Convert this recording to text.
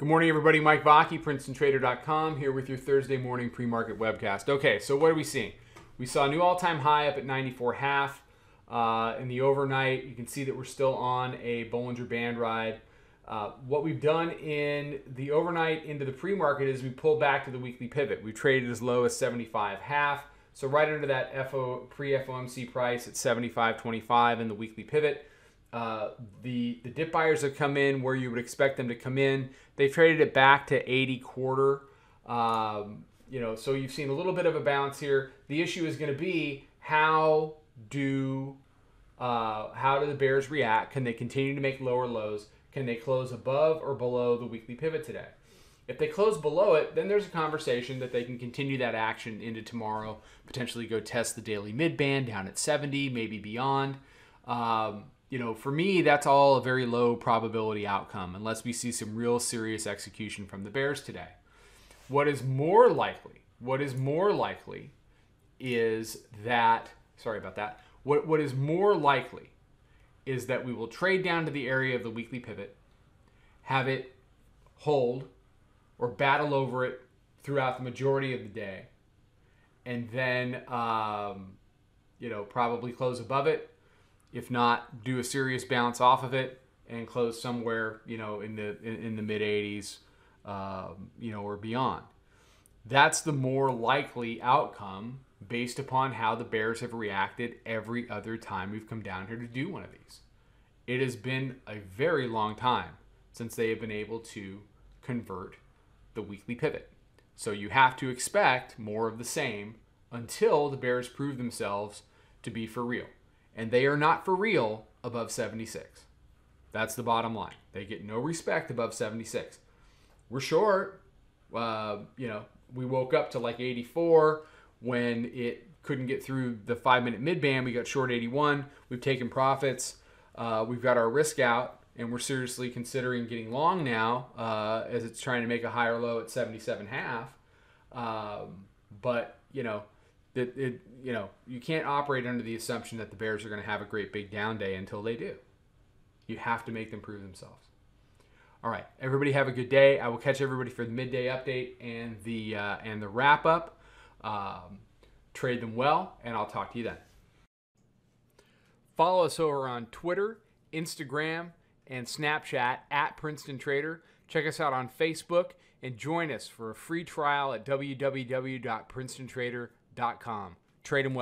Good morning, everybody. Mike Vacchi, PrincetonTrader.com, here with your Thursday morning pre-market webcast. Okay, so what are we seeing? We saw a new all-time high up at 94.5 in the overnight. You can see that we're still on a Bollinger Band ride. What we've done in the overnight into the pre-market is we pulled back to the weekly pivot. We traded as low as 75.5, so right under that pre-FOMC price at 75.25 in the weekly pivot. The dip buyers have come in where you would expect them to come in. They've traded it back to 80.25. So you've seen a little bit of a bounce here. The issue is going to be how do the bears react? Can they continue to make lower lows? Can they close above or below the weekly pivot today? If they close below it, then there's a conversation that they can continue that action into tomorrow, potentially go test the daily mid-band down at 70, maybe beyond. For me, that's all a very low probability outcome unless we see some real serious execution from the bears today. What is more likely is that, what is more likely is that we will trade down to the area of the weekly pivot, have it hold or battle over it throughout the majority of the day, and then, probably close above it. If not, do a serious bounce off of it and close somewhere, in the mid 80s, or beyond. That's the more likely outcome based upon how the bears have reacted every other time we've come down here to do one of these. It has been a very long time since they have been able to convert the weekly pivot. So you have to expect more of the same until the bears prove themselves to be for real. And they are not for real above 76. That's the bottom line. They get no respect above 76. We're short. We woke up to like 84 when it couldn't get through the 5-minute mid-band. We got short 81. We've taken profits. We've got our risk out, and we're seriously considering getting long now as it's trying to make a higher low at 77.5. You can't operate under the assumption that the bears are going to have a great big down day until they do. You have to make them prove themselves. All right, everybody have a good day. I will catch everybody for the midday update and the wrap up. Trade them well, and I'll talk to you then. Follow us over on Twitter, Instagram, and Snapchat at Princeton Trader. Check us out on Facebook and join us for a free trial at www.princetontrader.com. Trade them well.